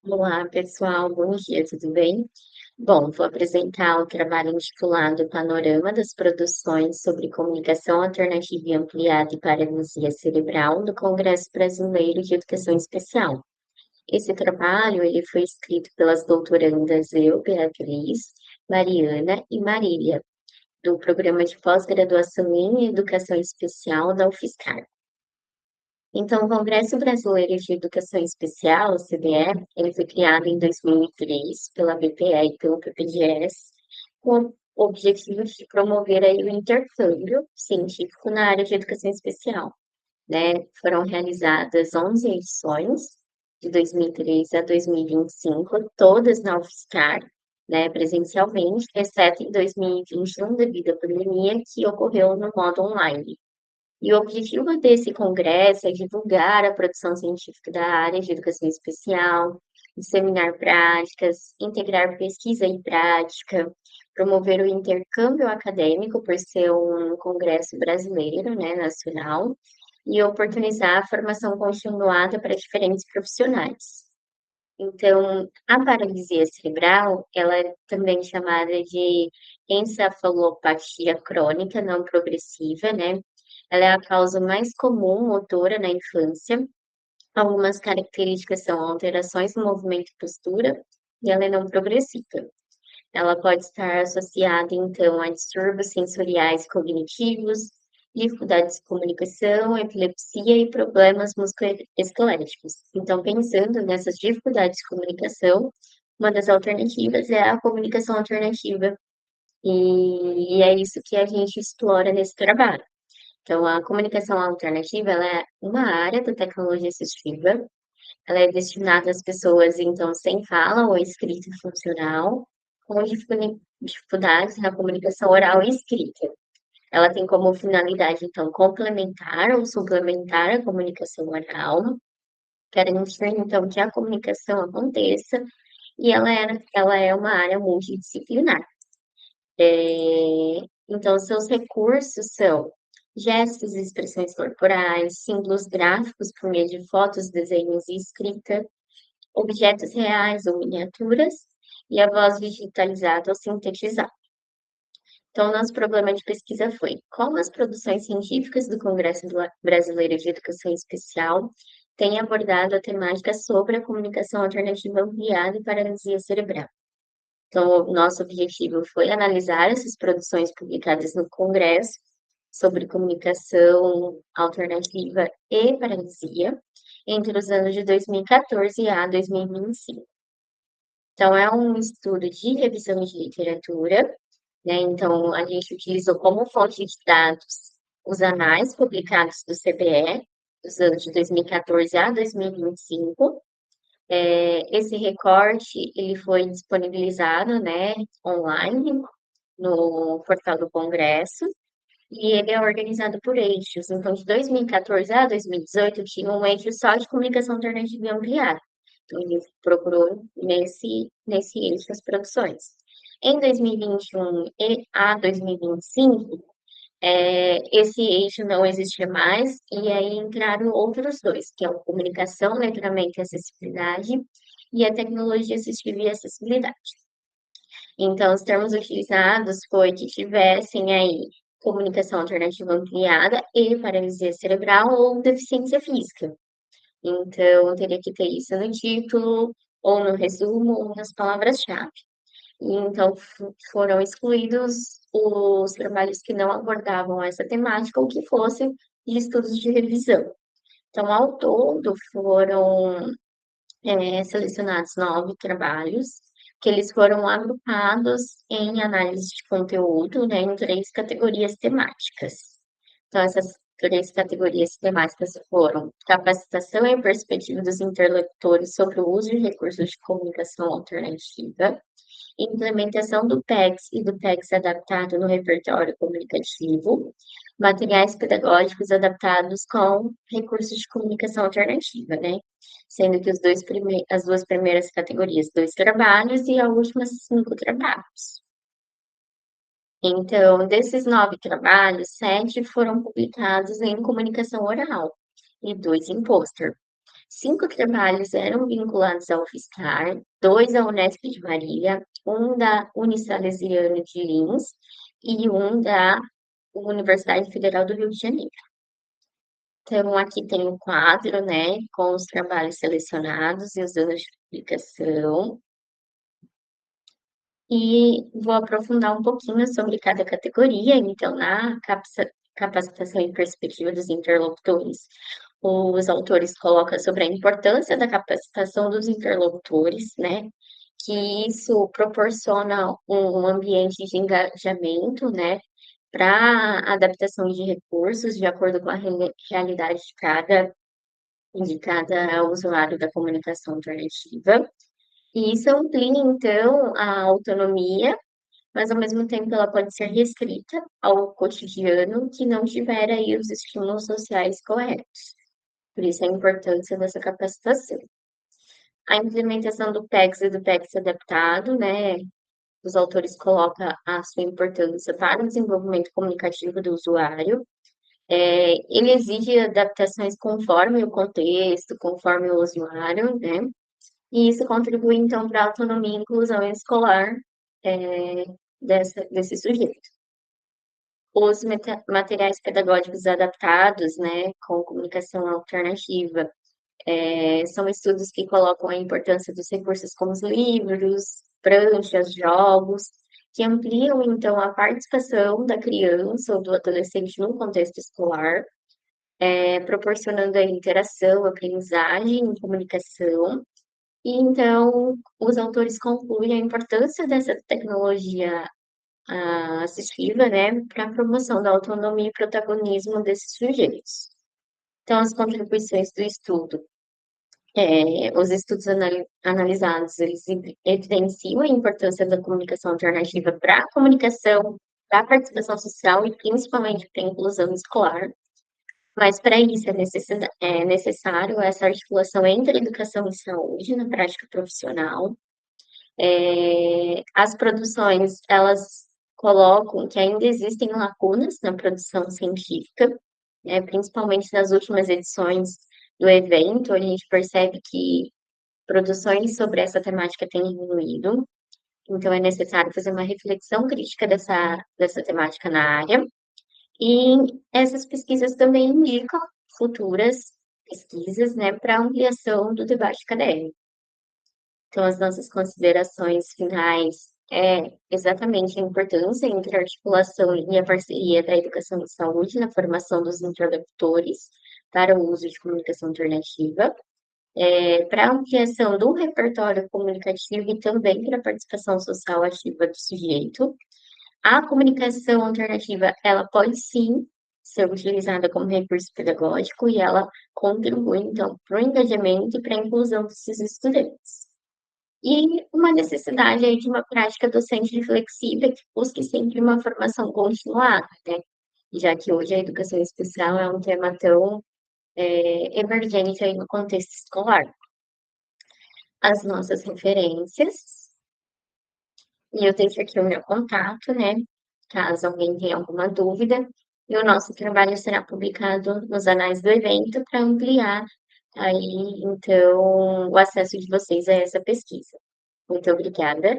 Olá, pessoal, bom dia, tudo bem? Bom, vou apresentar o trabalho intitulado Panorama das Produções sobre Comunicação Alternativa e Ampliada e Paralisia Cerebral do Congresso Brasileiro de Educação Especial. Esse trabalho ele foi escrito pelas doutorandas eu, Beatriz, Mariana e Marília, do Programa de Pós-Graduação em Educação Especial da UFSCar. Então, o Congresso Brasileiro de Educação Especial, o CBE, ele foi criado em 2003 pela BPE e pelo PPGS, com o objetivo de promover aí o intercâmbio científico na área de educação especial, né? Foram realizadas 11 edições, de 2003 a 2025, todas na UFSCar, né, presencialmente, exceto em 2021, devido à pandemia, que ocorreu no modo online. E o objetivo desse congresso é divulgar a produção científica da área de educação especial, disseminar práticas, integrar pesquisa e prática, promover o intercâmbio acadêmico por ser um congresso brasileiro, né, nacional, e oportunizar a formação continuada para diferentes profissionais. Então, a paralisia cerebral, ela é também chamada de encefalopatia crônica não progressiva, né? Ela é a causa mais comum motora na infância. Algumas características são alterações no movimento e postura, e ela é não progressiva. Ela pode estar associada, então, a distúrbios sensoriais cognitivos, dificuldades de comunicação, epilepsia e problemas musculoesqueléticos. Então, pensando nessas dificuldades de comunicação, uma das alternativas é a comunicação alternativa, e é isso que a gente explora nesse trabalho. Então, a comunicação alternativa, ela é uma área da tecnologia assistiva, ela é destinada às pessoas, então, sem fala ou escrita funcional, com dificuldades na comunicação oral e escrita. Ela tem como finalidade, então, complementar ou suplementar a comunicação oral, garantir, então, que a comunicação aconteça, e ela é uma área multidisciplinar. Então, seus recursos são gestos e expressões corporais, símbolos gráficos por meio de fotos, desenhos e escrita, objetos reais ou miniaturas, e a voz digitalizada ou sintetizada. Então, nosso problema de pesquisa foi como as produções científicas do Congresso Brasileiro de Educação Especial têm abordado a temática sobre a comunicação alternativa ampliada e paralisia cerebral. Então, o nosso objetivo foi analisar essas produções publicadas no Congresso sobre comunicação alternativa e paralisia entre os anos de 2014 a 2025. Então, é um estudo de revisão de literatura, né? Então, a gente utilizou como fonte de dados os anais publicados do CBE, dos anos de 2014 a 2025. Esse recorte, ele foi disponibilizado, né, online, no portal do Congresso, e ele é organizado por eixos. Então, de 2014 a 2018, tinha um eixo só de comunicação alternativa e ampliada. Então, ele procurou nesse eixo as produções. Em 2021 e a 2025, esse eixo não existe mais, e aí entraram outros dois, que é a comunicação, letramento e acessibilidade, e a tecnologia assistiva e acessibilidade. Então, os termos utilizados foi que tivessem aí comunicação alternativa ampliada e paralisia cerebral ou deficiência física. Então, teria que ter isso no título, ou no resumo, ou nas palavras-chave. E então foram excluídos os trabalhos que não abordavam essa temática ou que fossem de estudos de revisão. Então, ao todo, foram selecionados 9 trabalhos, que eles foram agrupados em análise de conteúdo, né, em 3 categorias temáticas. Então, essas 3 categorias temáticas foram capacitação e perspectiva dos interlocutores sobre o uso de recursos de comunicação alternativa, implementação do PECS e do PECS adaptado no repertório comunicativo, materiais pedagógicos adaptados com recursos de comunicação alternativa, né? Sendo que as duas primeiras categorias, 2 trabalhos e a última, 5 trabalhos. Então, desses 9 trabalhos, 7 foram publicados em comunicação oral e 2 em pôster. 5 trabalhos eram vinculados ao UFSCar, 2 à Unesp de Marília, um da Unisalesiana de Lins e um da Universidade Federal do Rio de Janeiro. Então, aqui tem um quadro, né, com os trabalhos selecionados e os anos de publicação. E vou aprofundar um pouquinho sobre cada categoria. Então, na capacitação e perspectiva dos interlocutores, os autores colocam sobre a importância da capacitação dos interlocutores, né? Que isso proporciona um ambiente de engajamento, né? Para adaptação de recursos de acordo com a realidade de cada usuário da comunicação alternativa. E isso amplia, então, a autonomia, mas ao mesmo tempo ela pode ser restrita ao cotidiano que não tiver aí os estímulos sociais corretos. Por isso a importância dessa capacitação. A implementação do PECS e do PECS adaptado, né? Os autores colocam a sua importância para o desenvolvimento comunicativo do usuário. Ele exige adaptações conforme o contexto, conforme o usuário, né? E isso contribui, então, para a autonomia e inclusão escolar é, desse sujeito. Os materiais pedagógicos adaptados, né, com comunicação alternativa, são estudos que colocam a importância dos recursos como os livros, pranchas, jogos, que ampliam, então, a participação da criança ou do adolescente no contexto escolar, proporcionando a interação, aprendizagem e comunicação. E então, os autores concluem a importância dessa tecnologia assistiva, né, para a promoção da autonomia e protagonismo desses sujeitos. Então, as contribuições do estudo. Os estudos analisados, eles evidenciam a importância da comunicação alternativa para a comunicação, para a participação social e principalmente para a inclusão escolar. Mas para isso é necessário essa articulação entre educação e saúde na prática profissional. As produções, elas colocam que ainda existem lacunas na produção científica, né, principalmente nas últimas edições do evento, a gente percebe que produções sobre essa temática têm diminuído, então é necessário fazer uma reflexão crítica dessa temática na área, e essas pesquisas também indicam futuras pesquisas, né, para ampliação do debate acadêmico. Então, as nossas considerações finais é exatamente a importância entre a articulação e a parceria da educação e saúde na formação dos interlocutores para o uso de comunicação alternativa, para a ampliação do repertório comunicativo e também para a participação social ativa do sujeito. A comunicação alternativa, ela pode sim ser utilizada como recurso pedagógico e ela contribui, então, para o engajamento e para a inclusão desses estudantes. E uma necessidade aí de uma prática docente flexível que busque sempre uma formação continuada, né? Já que hoje a educação especial é um tema tão emergente aí no contexto escolar. As nossas referências, e eu deixo aqui o meu contato, né? Caso alguém tenha alguma dúvida, e o nosso trabalho será publicado nos anais do evento para ampliar aí, então, o acesso de vocês a essa pesquisa. Muito obrigada.